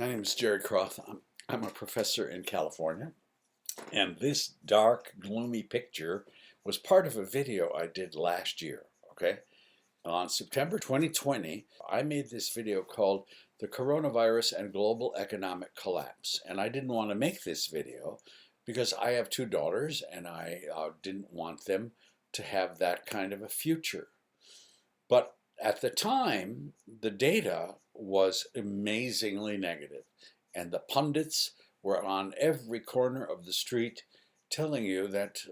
My name is Jerry Kroth. I'm a professor in California, and this dark, gloomy picture was part of a video I did last year. Okay, on September 2020, I made this video called "The Coronavirus and Global Economic Collapse," and I didn't want to make this video because I have two daughters, and I didn't want them to have that kind of a future. But at the time, the data was amazingly negative, and the pundits were on every corner of the street telling you that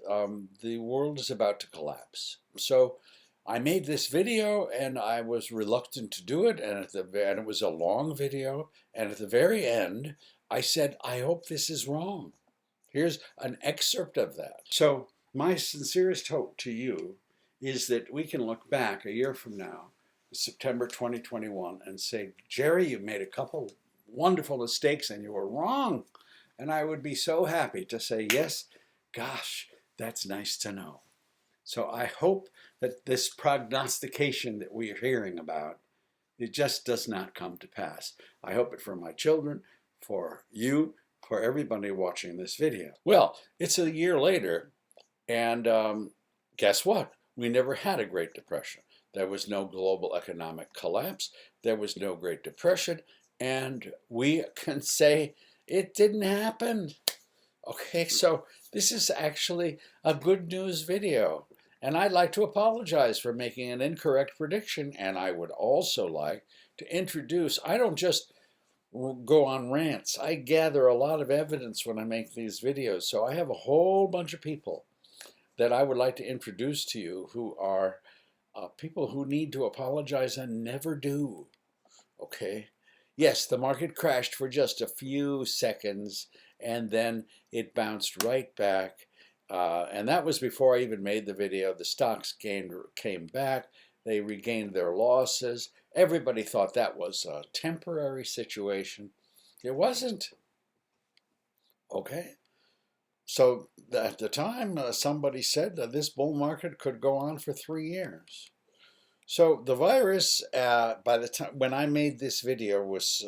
the world is about to collapse. So I made this video, and I was reluctant to do it, and it was a long video, and at the very end, I said, I hope this is wrong. Here's an excerpt of that. So my sincerest hope to you is that we can look back a year from now, September 2021, and say, Jerry, you've made a couple wonderful mistakes and you were wrong. And I would be so happy to say, yes, gosh, that's nice to know. So I hope that this prognostication that we are hearing about, it just does not come to pass. I hope it for my children, for you, for everybody watching this video. Well, it's a year later, and guess what? We never had a Great Depression. There was no global economic collapse. There was no Great Depression. And we can say it didn't happen. Okay, so this is actually a good news video. And I'd like to apologize for making an incorrect prediction. And I would also like to introduce, I don't just go on rants. I gather a lot of evidence when I make these videos. So I have a whole bunch of people that I would like to introduce to you who are people who need to apologize and never do. Okay? Yes, the market crashed for just a few seconds and then it bounced right back. And that was before I even made the video. The stocks came back. They regained their losses. Everybody thought that was a temporary situation. It wasn't. Okay? So at the time, somebody said that this bull market could go on for 3 years. So the virus, by the time when I made this video, was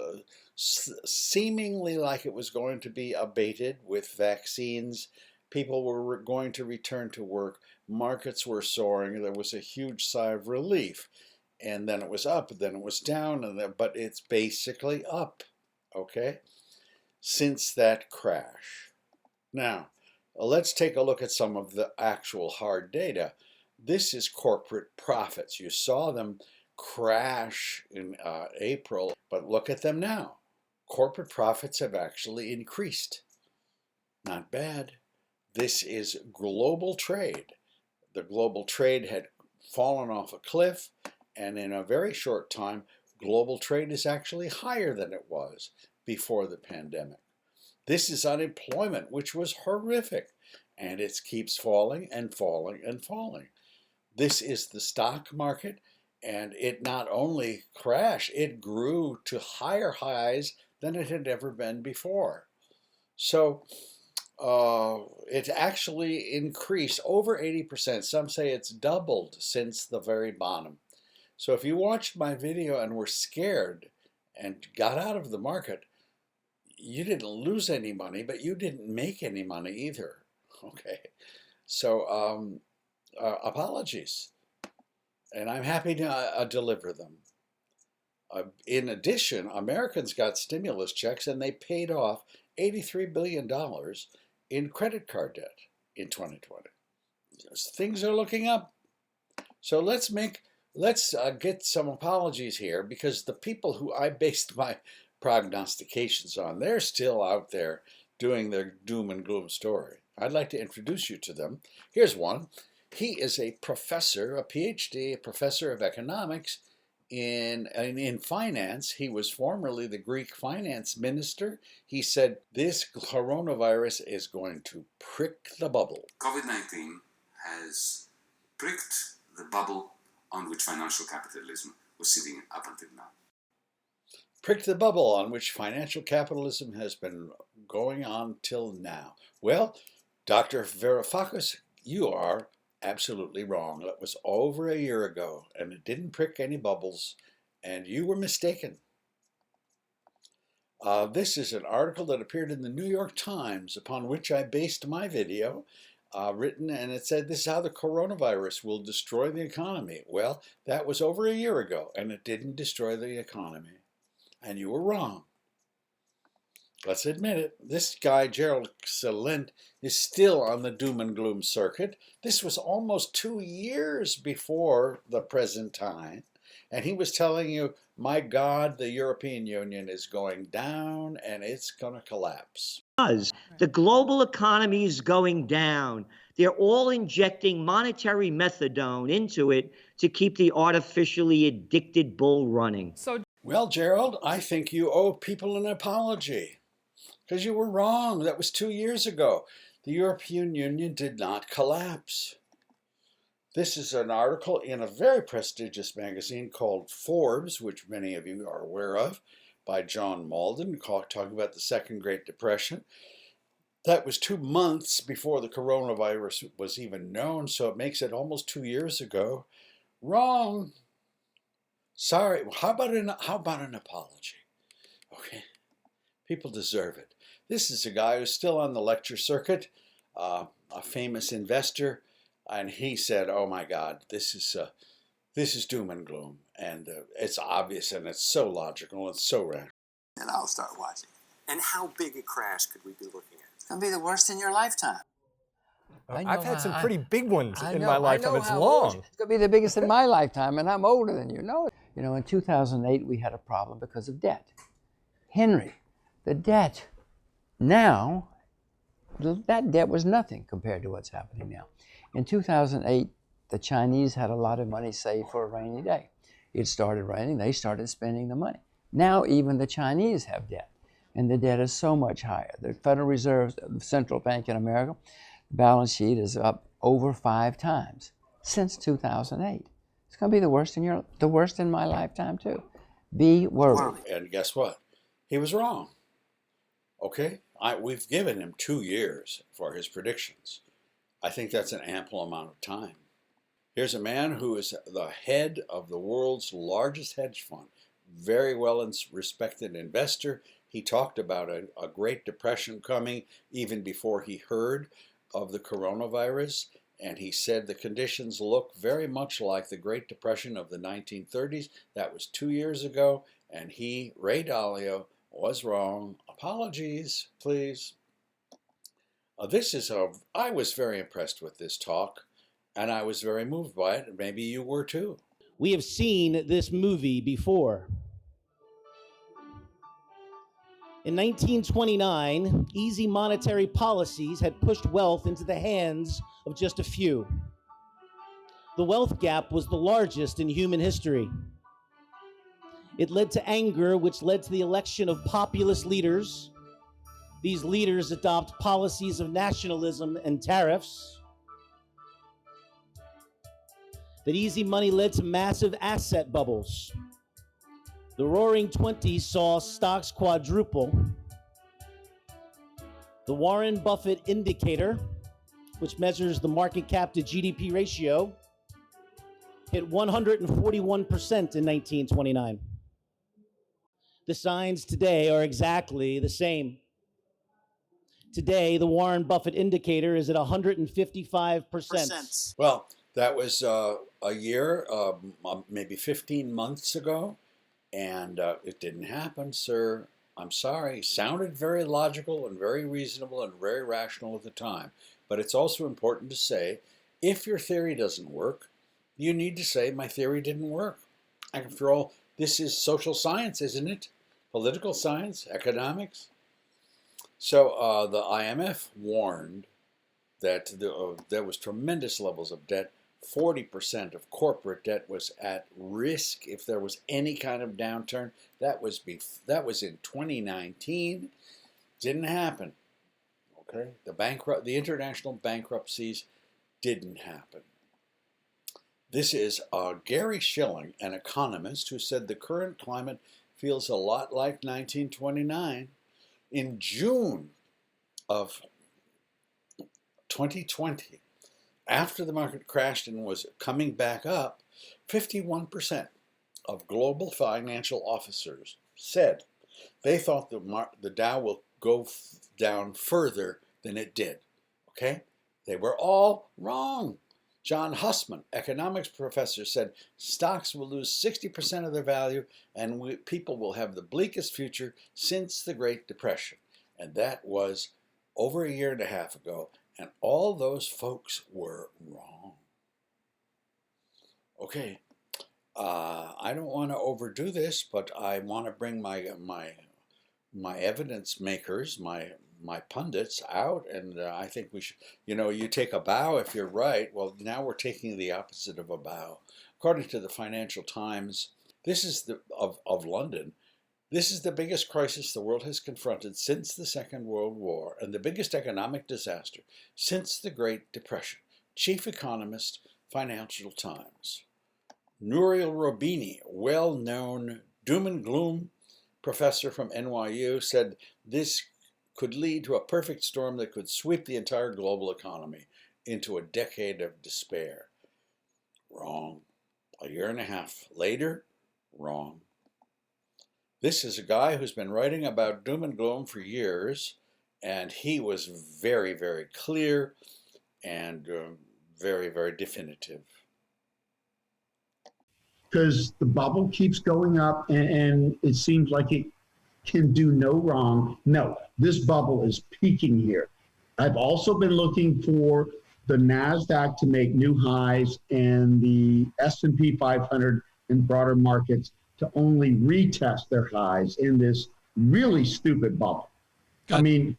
seemingly like it was going to be abated with vaccines. People were going to return to work. Markets were soaring. There was a huge sigh of relief. And then it was up, then it was down, but it's basically up, okay, since that crash. Now, let's take a look at some of the actual hard data. This is corporate profits. You saw them crash in April, but look at them now. Corporate profits have actually increased. Not bad. This is global trade. The global trade had fallen off a cliff, and in a very short time, global trade is actually higher than it was before the pandemic. This is unemployment, which was horrific, and it keeps falling and falling and falling. This is the stock market, and it not only crashed, it grew to higher highs than it had ever been before. So it actually increased over 80%. Some say it's doubled since the very bottom. So if you watched my video and were scared and got out of the market, you didn't lose any money, but you didn't make any money either. Okay, so apologies, and I'm happy to deliver them. In addition, Americans got stimulus checks and they paid off $83 billion in credit card debt in 2020. Things are looking up. So let's get some apologies here, because the people who I based my prognostications on, they're still out there doing their doom and gloom story. I'd like to introduce you to them. Here's one. He is a professor, a PhD, a professor of economics in finance. He was formerly the Greek finance minister. He said this coronavirus is going to prick the bubble. COVID-19 has pricked the bubble on which financial capitalism was sitting up until now. Pricked the bubble on which financial capitalism has been going on till now. Well, Dr. Varoufakis, you are absolutely wrong. It was over a year ago, and it didn't prick any bubbles, and you were mistaken. This is an article that appeared in the New York Times upon which I based my video, written, and it said, this is how the coronavirus will destroy the economy. Well, that was over a year ago, and it didn't destroy the economy. And you were wrong. Let's admit it. This guy, Gerald Celent, is still on the doom and gloom circuit. This was almost 2 years before the present time. And he was telling you, my God, the European Union is going down and it's going to collapse. The global economy is going down. They're all injecting monetary methadone into it to keep the artificially addicted bull running. Well, Gerald, I think you owe people an apology. Because you were wrong. That was 2 years ago. The European Union did not collapse. This is an article in a very prestigious magazine called Forbes, which many of you are aware of, by John Malden, talking about the Second Great Depression. That was 2 months before the coronavirus was even known, so it makes it almost 2 years ago. Wrong. Sorry. How about an apology? Okay. People deserve it. This is a guy who's still on the lecture circuit, a famous investor, and he said, "Oh my God, this is doom and gloom, and it's obvious, and it's so logical, and it's so rational." And I'll start watching. And how big a crash could we be looking at? It's going to be the worst in your lifetime. I've had some pretty big ones in my lifetime. It's long. It's going to be the biggest in my lifetime, and I'm older than you know it. You know, in 2008, we had a problem because of debt. Henry, the debt. Now, that debt was nothing compared to what's happening now. In 2008, the Chinese had a lot of money saved for a rainy day. It started raining, they started spending the money. Now even the Chinese have debt, and the debt is so much higher. The Federal Reserve, the central bank in America, the balance sheet is up over 5 times since 2008. It's going to be the worst in my lifetime too. Be worried. And guess what? He was wrong. Okay? We've given him 2 years for his predictions. I think that's an ample amount of time. Here's a man who is the head of the world's largest hedge fund, very well respected investor. He talked about a Great Depression coming even before he heard of the coronavirus, and he said the conditions look very much like the Great Depression of the 1930s. That was 2 years ago, and he, Ray Dalio, was wrong. Apologies, please. I was very impressed with this talk, and I was very moved by it, and maybe you were too. We have seen this movie before. In 1929, easy monetary policies had pushed wealth into the hands of just a few. The wealth gap was the largest in human history. It led to anger, which led to the election of populist leaders. These leaders adopt policies of nationalism and tariffs. That easy money led to massive asset bubbles. The Roaring Twenties saw stocks quadruple. The Warren Buffett indicator, which measures the market cap to GDP ratio, hit 141% in 1929. The signs today are exactly the same. Today, the Warren Buffett indicator is at 155%. Well, that was a year, maybe 15 months ago, and it didn't happen, sir. I'm sorry. Sounded very logical and very reasonable and very rational at the time. But it's also important to say, if your theory doesn't work, you need to say, my theory didn't work. After all, this is social science, isn't it? Political science, economics. So the IMF warned that there was tremendous levels of debt. 40% of corporate debt was at risk if there was any kind of downturn. That was in 2019. Didn't happen. Okay, the international bankruptcies didn't happen. This is Gary Schilling, an economist, who said the current climate feels a lot like 1929. In June of 2020, after the market crashed and was coming back up, 51% of global financial officers said They thought the Dow will go down further than it did. Okay? They were all wrong. John Hussman, economics professor, said stocks will lose 60% of their value and people will have the bleakest future since the Great Depression. And that was over a year and a half ago, and all those folks were wrong. Okay, I don't want to overdo this, but I want to bring my evidence makers, my pundits out, and I think we should, you take a bow if you're right. Well, now we're taking the opposite of a bow. According to the Financial Times, this is of London, this is the biggest crisis the world has confronted since the Second World War and the biggest economic disaster since the Great Depression. Chief economist, Financial Times. Nouriel Roubini, well-known doom and gloom professor from NYU, said this could lead to a perfect storm that could sweep the entire global economy into a decade of despair. Wrong. A year and a half later, wrong. This is a guy who's been writing about doom and gloom for years, and he was very, very clear and very, very definitive. Because the bubble keeps going up and it seems like it can do no wrong. No, this bubble is peaking here. I've also been looking for the NASDAQ to make new highs and the S&P 500 and broader markets to only retest their highs in this really stupid bubble. I mean,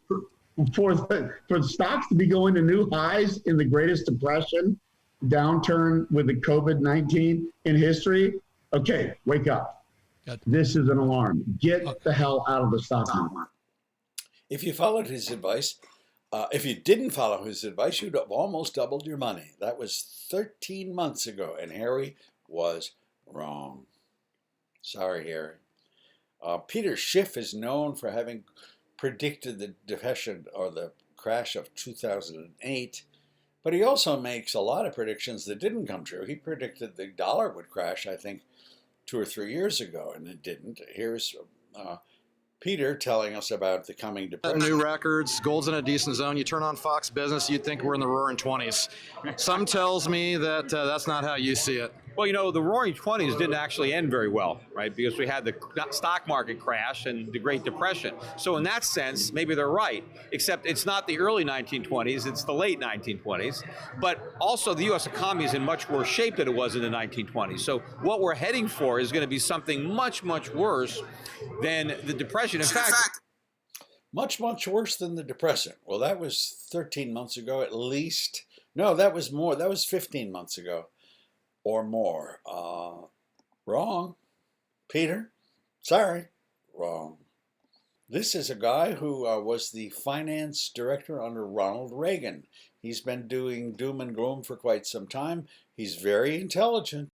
for the stocks to be going to new highs in the greatest depression, downturn with the COVID-19 in history, okay, wake up. This is an alarm. Get the hell out of the stock market. If you followed his advice, if you didn't follow his advice, you'd have almost doubled your money. That was 13 months ago, and Harry was wrong. Sorry, Harry. Peter Schiff is known for having predicted the depression or the crash of 2008, but he also makes a lot of predictions that didn't come true. He predicted the dollar would crash, I think, 2 or 3 years ago, and it didn't. Here's Peter telling us about the coming depression. New records, gold's in a decent zone. You turn on Fox Business, you'd think we're in the roaring 20s. Some tells me that that's not how you see it. Well, the roaring 20s didn't actually end very well, right? Because we had the stock market crash and the Great Depression. So in that sense, maybe they're right, except it's not the early 1920s, it's the late 1920s. But also the U.S. economy is in much worse shape than it was in the 1920s. So what we're heading for is going to be something much, much worse than the Depression. In fact, much, much worse than the Depression. Well, that was 13 months ago at least. No, that was more. That was 15 months ago. Or more. Wrong. Peter, sorry, wrong. This is a guy who was the finance director under Ronald Reagan. He's been doing doom and gloom for quite some time. He's very intelligent.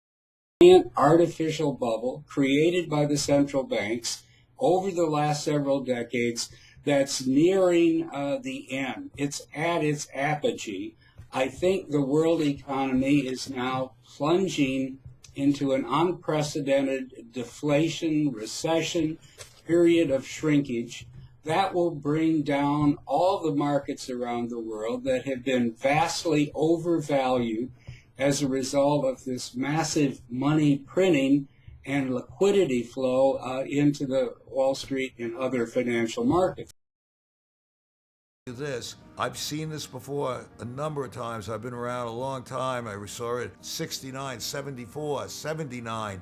Artificial bubble created by the central banks over the last several decades that's nearing the end. It's at its apogee. I think the world economy is now plunging into an unprecedented deflation, recession, period of shrinkage that will bring down all the markets around the world that have been vastly overvalued as a result of this massive money printing and liquidity flow into the Wall Street and other financial markets. This, I've seen this before a number of times. I've been around a long time. I saw it 69, 74, 79.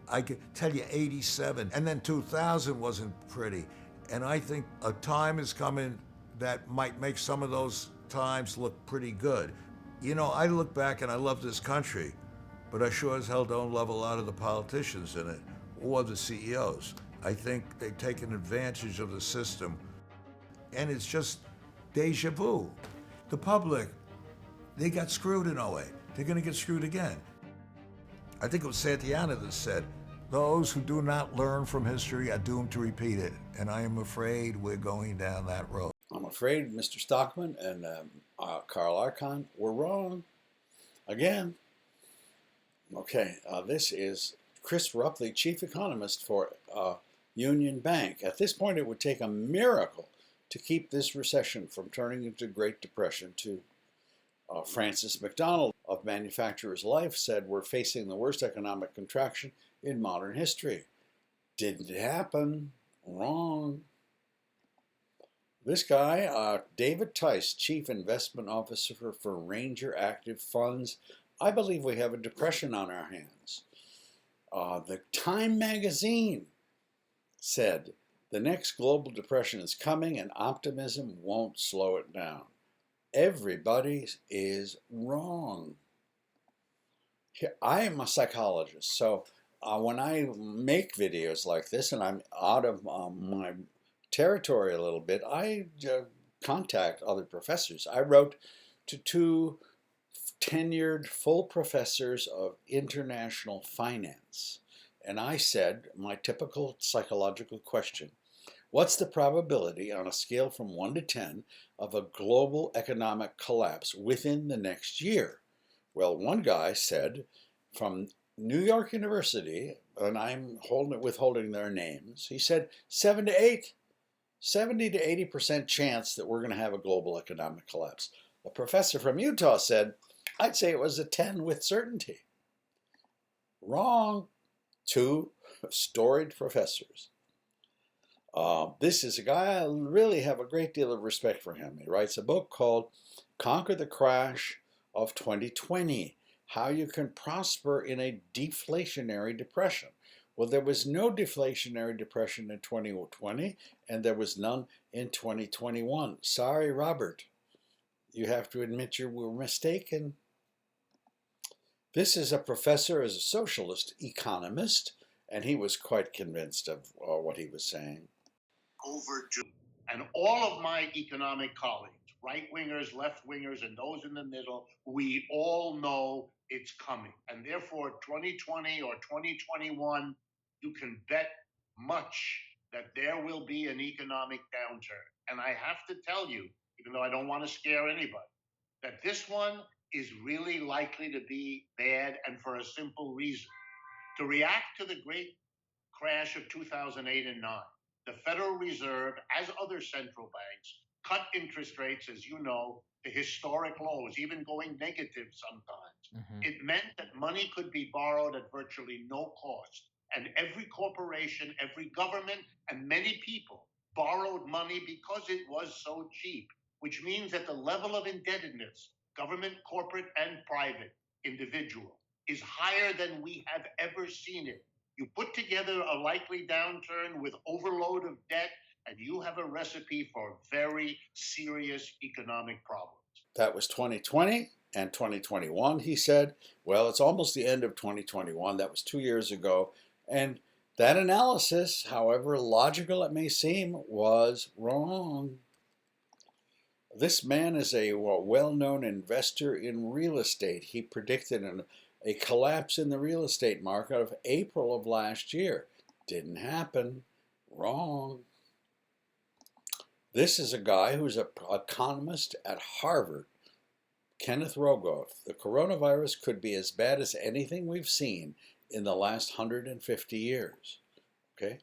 I could tell you 87. And then 2000 wasn't pretty. And I think a time is coming that might make some of those times look pretty good. You know, I look back and I love this country, but I sure as hell don't love a lot of the politicians in it or the CEOs. I think they've taken advantage of the system. And it's just deja vu. The public, they got screwed in 08. They're going to get screwed again. I think it was Santayana that said, those who do not learn from history are doomed to repeat it. And I am afraid we're going down that road. I'm afraid Mr. Stockman and Carl Icahn were wrong again. Okay, this is Chris Rupley, chief economist for Union Bank. At this point, it would take a miracle to keep this recession from turning into Great Depression too. Francis McDonald of Manufacturer's Life said, "We're facing the worst economic contraction in modern history." Didn't happen. Wrong. This guy, David Tice, Chief Investment Officer for Ranger Active Funds. I believe we have a depression on our hands. The Time magazine said, "The next global depression is coming and optimism won't slow it down." Everybody is wrong. I am a psychologist, so when I make videos like this and I'm out of my territory a little bit, I contact other professors. I wrote to 2 tenured full professors of international finance, and I said my typical psychological question: what's the probability on a scale from 1 to 10 of a global economic collapse within the next year? Well, one guy said from New York University, and I'm withholding their names, he said 7 to 8. 70 to 80% chance that we're going to have a global economic collapse. A professor from Utah said, "I'd say it was a 10 with certainty." Wrong. 2 storied professors. This is a guy, I really have a great deal of respect for him. He writes a book called Conquer the Crash of 2020, How You Can Prosper in a Deflationary Depression. Well, there was no deflationary depression in 2020, and there was none in 2021. Sorry, Robert. You have to admit you were mistaken. This is a professor, as a socialist economist, and he was quite convinced of what he was saying. Overdue. And all of my economic colleagues, right-wingers, left-wingers, and those in the middle, we all know it's coming. And therefore, 2020 or 2021, you can bet much that there will be an economic downturn. And I have to tell you, even though I don't want to scare anybody, that this one is really likely to be bad, and for a simple reason. To react to the great crash of 2008 and 9, the Federal Reserve, as other central banks, cut interest rates, as you know, to historic lows, even going negative sometimes. It meant that money could be borrowed at virtually no cost. And every corporation, every government, and many people borrowed money because it was so cheap, which means that the level of indebtedness, government, corporate, and private, individual, is higher than we have ever seen it. You put together a likely downturn with overload of debt, and you have a recipe for very serious economic problems. That was 2020 and 2021, he said. Well, it's almost the end of 2021. That was 2 years ago. And that analysis, however logical it may seem, was wrong. This man is a well-known investor in real estate. He predicted a collapse in the real estate market of April of last year. Didn't happen. Wrong. This is a guy who's an economist at Harvard, Kenneth Rogoff. The coronavirus could be as bad as anything we've seen in the last 150 years. Okay.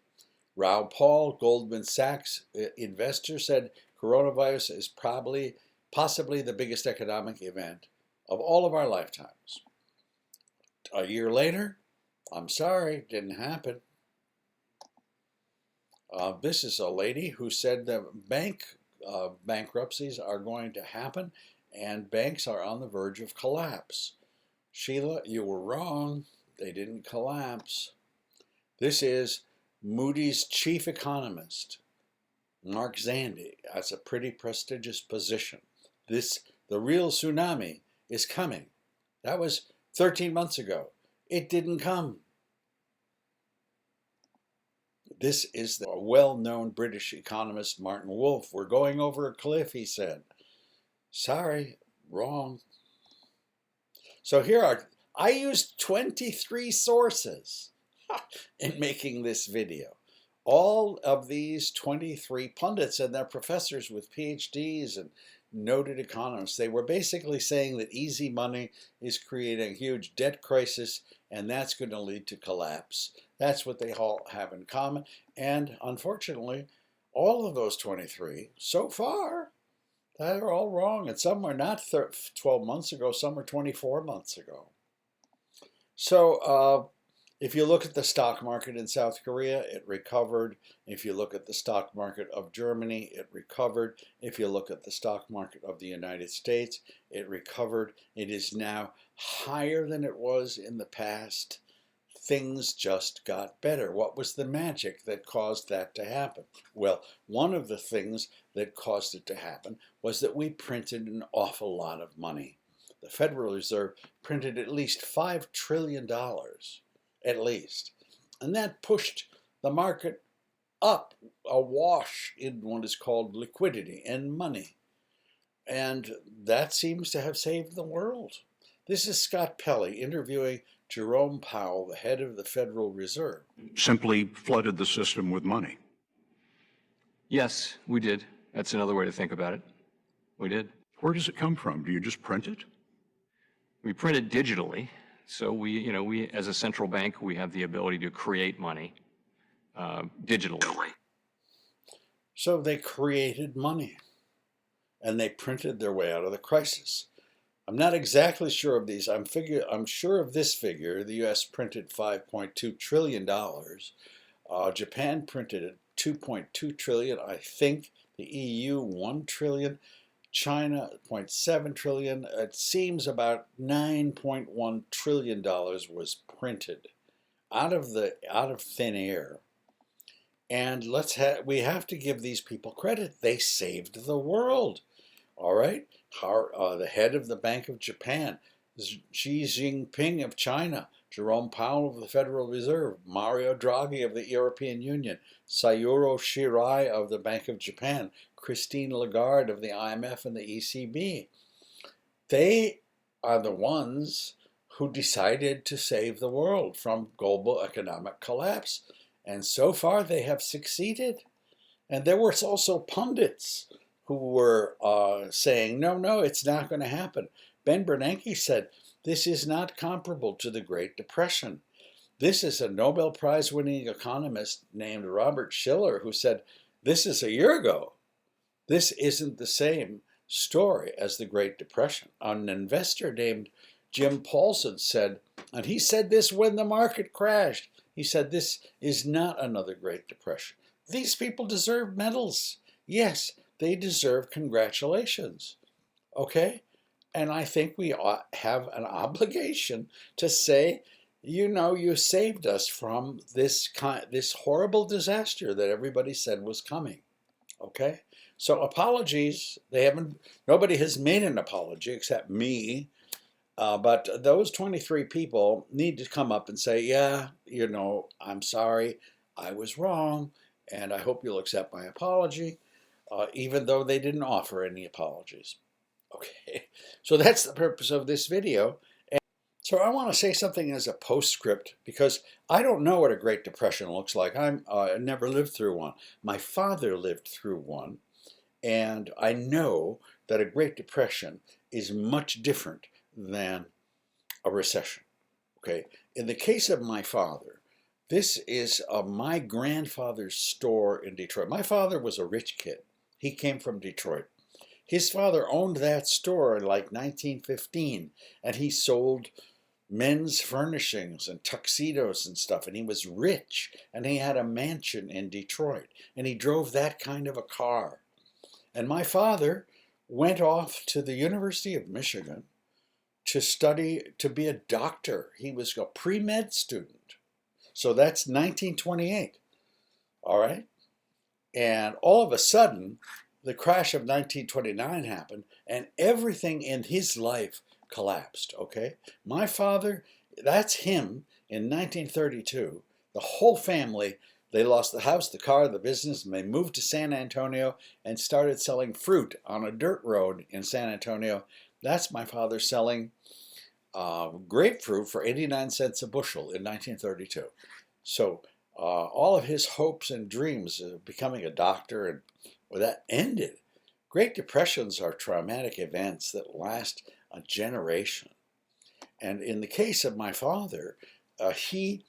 Raoul Paul, Goldman Sachs investor, said coronavirus is possibly the biggest economic event of all of our lifetimes. A year later, I'm sorry, didn't happen. This is a lady who said that bankruptcies are going to happen and banks are on the verge of collapse. Sheila, you were wrong. They didn't collapse. This is Moody's chief economist, Mark Zandi. That's a pretty prestigious position. The real tsunami is coming. That was 13 months ago. It didn't come. This is the well-known British economist Martin Wolf. We're going over a cliff, he said. Sorry, wrong. So I used 23 sources in making this video. All of these 23 pundits and their professors with PhDs and noted economists, they were basically saying that easy money is creating a huge debt crisis, and that's going to lead to collapse. That's what they all have in common. And unfortunately, all of those 23 so far, they're all wrong. And some are not 12 months ago, some are 24 months ago. So if you look at the stock market in South Korea, it recovered. If you look at the stock market of Germany, it recovered. If you look at the stock market of the United States, it recovered. It is now higher than it was in the past. Things just got better. What was the magic that caused that to happen? Well, one of the things that caused it to happen was that we printed an awful lot of money. The Federal Reserve printed at least $5 trillion, at least. And that pushed the market up, awash in what is called liquidity and money. And that seems to have saved the world. This is Scott Pelley interviewing Jerome Powell, the head of the Federal Reserve. Simply flooded the system with money. Yes, we did. That's another way to think about it. We did. Where does it come from? Do you just print it? We print it digitally. So we, as a central bank, we have the ability to create money digitally. So they created money, and they printed their way out of the crisis. I'm not exactly sure of these. I'm sure of this figure. The U.S. printed $5.2 trillion. Japan printed $2.2 trillion. I think the EU $1 trillion. China $0.7 trillion. It seems about $9.1 trillion was printed out of thin air. And we have to give these people credit. They saved the world. All right. The head of the Bank of Japan, Xi Jinping of China, Jerome Powell of the Federal Reserve, Mario Draghi of the European Union, Sayuro Shirai of the Bank of Japan, Christine Lagarde of the IMF and the ECB. They are the ones who decided to save the world from global economic collapse. And so far they have succeeded. And there were also pundits who were saying, no, it's not going to happen. Ben Bernanke said, this is not comparable to the Great Depression. This is a Nobel Prize winning economist named Robert Shiller who said, this is a year ago. This isn't the same story as the Great Depression. An investor named Jim Paulson said, and he said this when the market crashed, he said, this is not another Great Depression. These people deserve medals. Yes, they deserve congratulations. Okay? And I think we ought have an obligation to say, you saved us from this horrible disaster that everybody said was coming. Okay? So apologies, nobody has made an apology except me. But those 23 people need to come up and say, yeah, I'm sorry, I was wrong, and I hope you'll accept my apology, even though they didn't offer any apologies. Okay, so that's the purpose of this video. And so I want to say something as a postscript, because I don't know what a Great Depression looks like. I never lived through one. My father lived through one, and I know that a Great Depression is much different than a recession. Okay, in the case of my father, this is my grandfather's store in Detroit. My father was a rich kid. He came from Detroit. His father owned that store in like 1915, and he sold men's furnishings and tuxedos and stuff, and he was rich, and he had a mansion in Detroit, and he drove that kind of a car. And my father went off to the University of Michigan to study to be a doctor. He was a pre-med student. So that's 1928. All right? And all of a sudden, the crash of 1929 happened, and everything in his life collapsed, okay? My father, that's him in 1932. The whole family, they lost the house, the car, the business, and they moved to San Antonio and started selling fruit on a dirt road in San Antonio. That's my father selling grapefruit for 89 cents a bushel in 1932. So all of his hopes and dreams of becoming a doctor, and that ended. Great Depressions are traumatic events that last a generation. And in the case of my father, he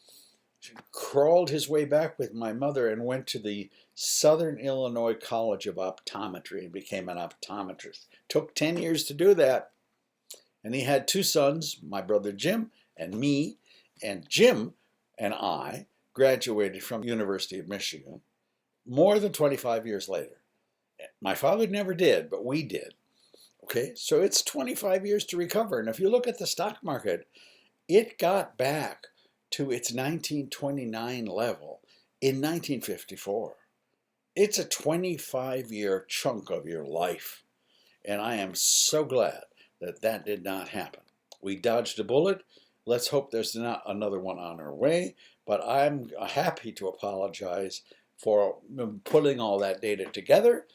crawled his way back with my mother and went to the Southern Illinois College of Optometry and became an optometrist. Took 10 years to do that. And he had two sons, my brother Jim and me. And Jim and I graduated from the University of Michigan more than 25 years later. My father never did, but we did. Okay, so it's 25 years to recover. And if you look at the stock market, it got back to its 1929 level in 1954. It's a 25-year chunk of your life. And I am so glad that that did not happen. We dodged a bullet. Let's hope there's not another one on our way. But I'm happy to apologize for putting all that data together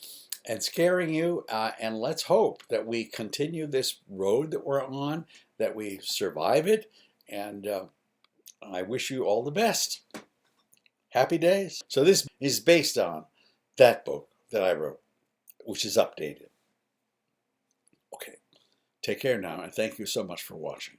and scaring you. And let's hope that we continue this road that we're on, that we survive it. And I wish you all the best. Happy days. So this is based on that book that I wrote, which is updated. Okay. Take care now, and thank you so much for watching.